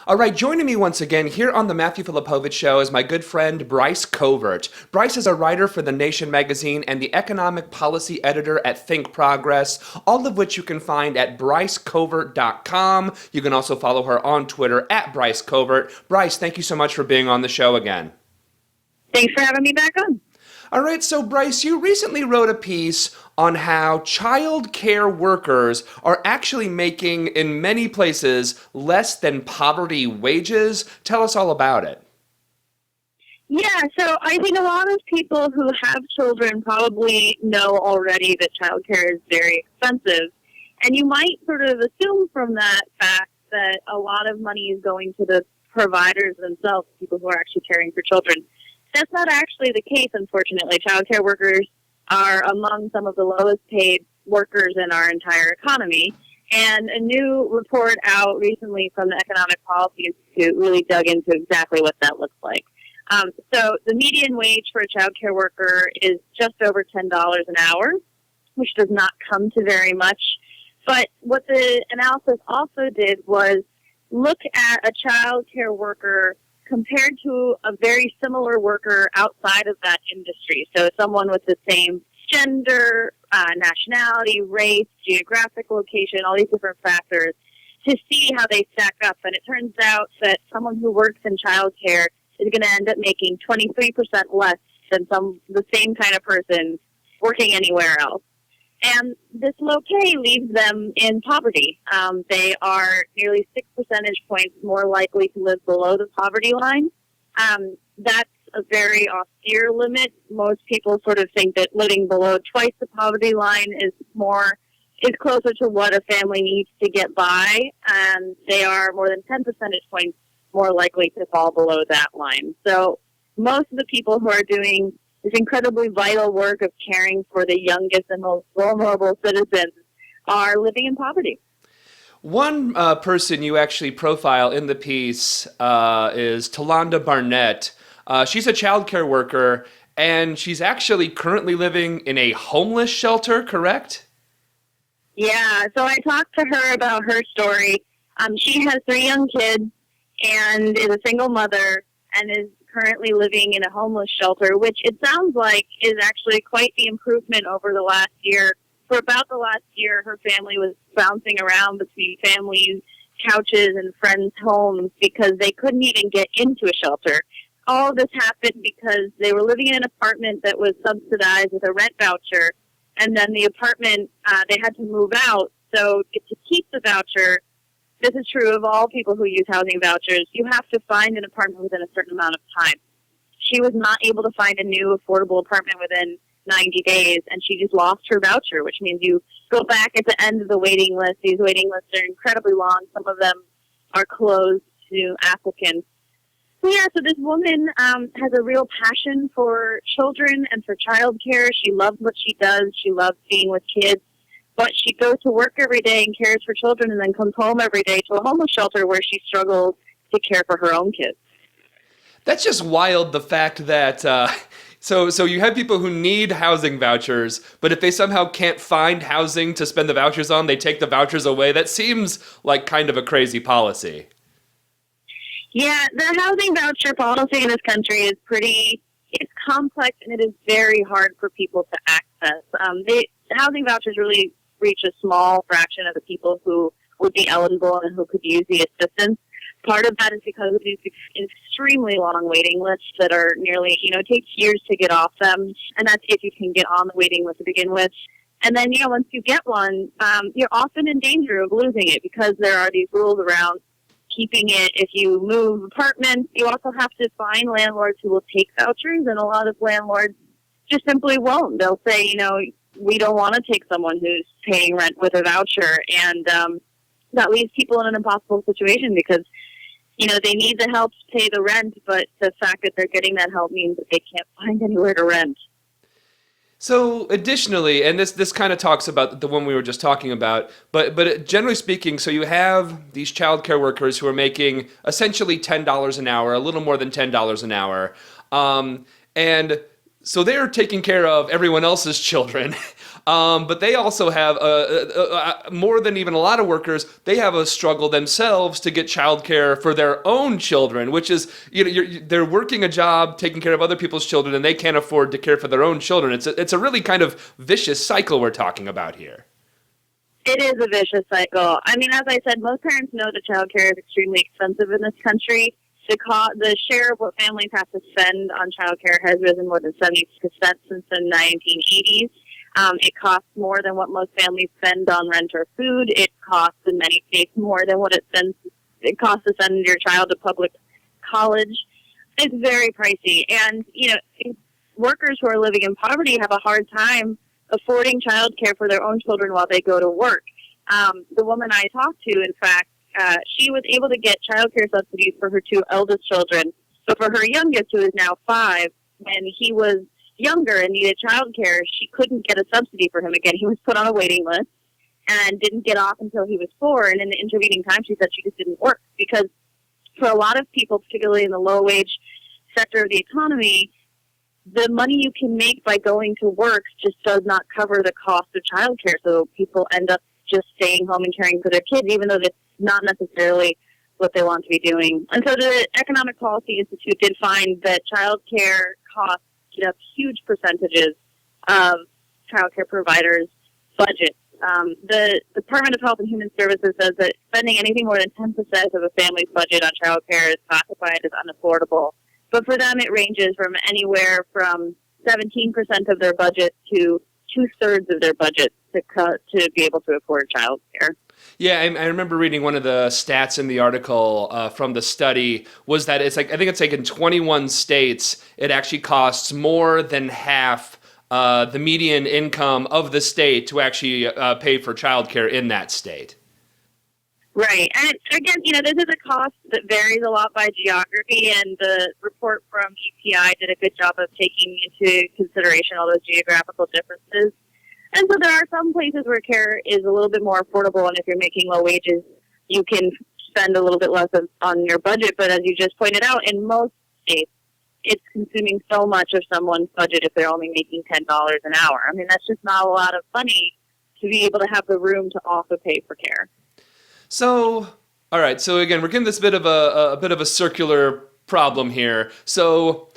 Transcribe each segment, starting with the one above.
All right, joining me once again here on the Matthew Filipowicz Show is my good friend Bryce Covert. Bryce is a writer for The Nation magazine and the economic policy editor at Think Progress, all of which you can find at brycecovert.com. You can also follow her on Twitter at Bryce Covert. Bryce, thank you so much for being on the show again. Thanks for having me back on. All right, so Bryce, you recently wrote a piece on how child care workers are actually making, in many places, less than poverty wages. Tell us all about it. Yeah, so I think a lot of people who have children probably know already that childcare is very expensive. And you might sort of assume from that fact that a lot of money is going to the providers themselves, people who are actually caring for children. That's not actually the case, unfortunately. Childcare workers are among some of the lowest paid workers in our entire economy. And a new report out recently from the Economic Policy Institute really dug into exactly what that looks like. So the median wage for a childcare worker is just over $10 an hour, which does not come to very much. But what the analysis also did was look at a childcare worker compared to a very similar worker outside of that industry. So someone with the same gender, nationality, race, geographic location, all these different factors to see how they stack up. And it turns out that someone who works in childcare is going to end up making 23% less than the same kind of person working anywhere else. And this low pay leaves them in poverty. They are nearly 6 percentage points more likely to live below the poverty line. That's a very austere limit. Most people sort of think that living below twice the poverty line is closer to what a family needs to get by, and they are more than 10 percentage points more likely to fall below that line. So most of the people who are doing this incredibly vital work of caring for the youngest and most vulnerable citizens are living in poverty. One person you actually profile in the piece is Talonda Barnett. She's a childcare worker, and she's actually currently living in a homeless shelter, correct? Yeah, so I talked to her about her story. She has 3 young kids and is a single mother and is currently living in a homeless shelter, which it sounds like is actually quite the improvement over the last year. For about the last year, her family was bouncing around between families, couches, and friends' homes because they couldn't even get into a shelter. All of this happened because they were living in an apartment that was subsidized with a rent voucher, and then the apartment, they had to move out. So to keep the voucher, this is true of all people who use housing vouchers, you have to find an apartment within a certain amount of time. She was not able to find a new affordable apartment within 90 days, and she just lost her voucher, which means you go back at the end of the waiting list. These waiting lists are incredibly long. Some of them are closed to applicants. So this woman has a real passion for children and for childcare. She loves what she does. She loves being with kids. But she goes to work every day and cares for children and then comes home every day to a homeless shelter where she struggles to care for her own kids. That's just wild, the fact that, so you have people who need housing vouchers, but if they somehow can't find housing to spend the vouchers on, they take the vouchers away. That seems like kind of a crazy policy. Yeah, the housing voucher policy in this country is it's complex and it is very hard for people to access. The housing vouchers really reach a small fraction of the people who would be eligible and who could use the assistance. Part of that is because of these extremely long waiting lists that are nearly, it takes years to get off them, and that's if you can get on the waiting list to begin with. And then, once you get one, you're often in danger of losing it because there are these rules around keeping it. If you move apartments, you also have to find landlords who will take vouchers, and a lot of landlords just simply won't. They'll say, we don't want to take someone who's paying rent with a voucher, and that leaves people in an impossible situation because, they need the help to pay the rent, but the fact that they're getting that help means that they can't find anywhere to rent. So additionally, and this kind of talks about the one we were just talking about, but generally speaking, so you have these childcare workers who are making essentially $10 an hour, a little more than $10 an hour, and So they're taking care of everyone else's children, but they also have, more than even a lot of workers, they have a struggle themselves to get childcare for their own children, which is, they're working a job, taking care of other people's children, and they can't afford to care for their own children. It's a really kind of vicious cycle we're talking about here. It is a vicious cycle. I mean, as I said, most parents know that childcare is extremely expensive in this country. The share of what families have to spend on childcare has risen more than 70% since the 1980s. It costs more than what most families spend on rent or food. It costs, in many states, more than what it costs to send your child to public college. It's very pricey. And, workers who are living in poverty have a hard time affording childcare for their own children while they go to work. The woman I talked to, in fact, she was able to get childcare subsidies for her two eldest children. But for her youngest, who is now 5, when he was younger and needed childcare, she couldn't get a subsidy for him again. He was put on a waiting list and didn't get off until he was 4. And in the intervening time, she said she just didn't work because for a lot of people, particularly in the low-wage sector of the economy, the money you can make by going to work just does not cover the cost of childcare. So people end up just staying home and caring for their kids, even though that's not necessarily what they want to be doing. And so the Economic Policy Institute did find that childcare costs get up huge percentages of childcare providers' budgets. The Department of Health and Human Services says that spending anything more than 10% of a family's budget on childcare is classified as unaffordable. But for them, it ranges from anywhere from 17% of their budget to 2/3 of their budget to be able to afford childcare. Yeah, I remember reading one of the stats in the article from the study was that I think it's in 21 states, it actually costs more than half the median income of the state to actually pay for childcare in that state. Right. And again, this is a cost that varies a lot by geography, and the report from EPI did a good job of taking into consideration all those geographical differences. And so there are some places where care is a little bit more affordable, and if you're making low wages, you can spend a little bit less on your budget. But as you just pointed out, in most states, it's consuming so much of someone's budget if they're only making $10 an hour. I mean, that's just not a lot of money to be able to have the room to also pay for care. So, all right. So again, we're getting this bit of a circular problem here. So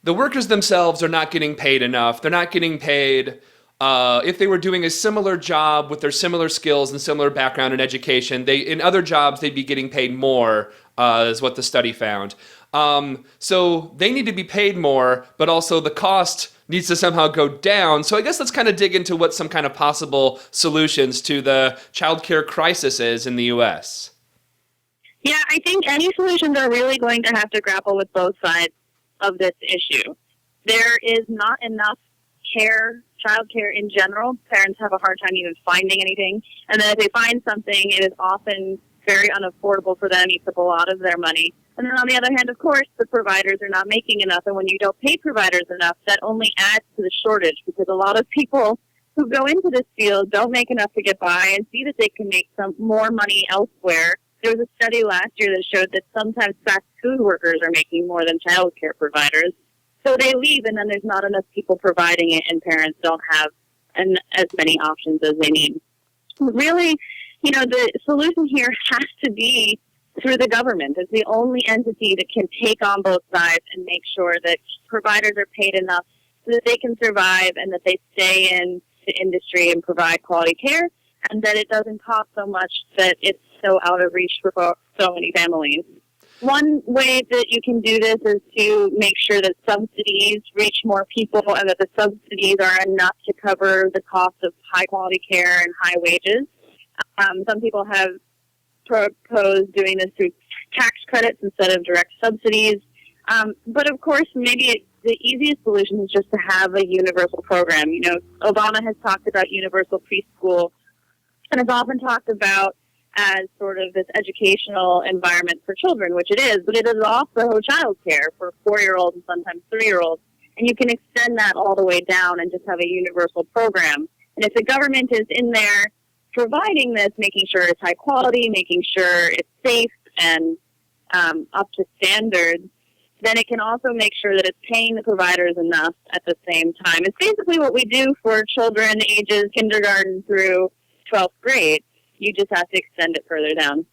the workers themselves are not getting paid enough. They're not getting paid. If they were doing a similar job with their similar skills and similar background and education, in other jobs they'd be getting paid more, is what the study found. So they need to be paid more, but also the cost needs to somehow go down. So I guess let's kind of dig into what some kind of possible solutions to the childcare crisis is in the U.S. Yeah, I think any solutions are really going to have to grapple with both sides of this issue. There is not enough childcare in general. Parents have a hard time even finding anything. And then if they find something, it is often very unaffordable for them, eats up a lot of their money. And then on the other hand, of course, the providers are not making enough. And when you don't pay providers enough, that only adds to the shortage because a lot of people who go into this field don't make enough to get by and see that they can make some more money elsewhere. There was a study last year that showed that sometimes fast food workers are making more than child care providers. So they leave, and then there's not enough people providing it, and parents don't have as many options as they need. Really, the solution here has to be through the government. It's the only entity that can take on both sides and make sure that providers are paid enough so that they can survive and that they stay in the industry and provide quality care, and that it doesn't cost so much that it's so out of reach for so many families. One way that you can do this is to make sure that subsidies reach more people and that the subsidies are enough to cover the cost of high-quality care and high wages. Some people have proposed doing this through tax credits instead of direct subsidies. But, of course, maybe the easiest solution is just to have a universal program. Obama has talked about universal preschool and has often talked about as sort of this educational environment for children, which it is, but it is also childcare for 4-year-olds and sometimes 3-year-olds. And you can extend that all the way down and just have a universal program. And if the government is in there providing this, making sure it's high quality, making sure it's safe and up to standards, then it can also make sure that it's paying the providers enough at the same time. It's basically what we do for children ages kindergarten through 12th grade. You just have to extend it further down.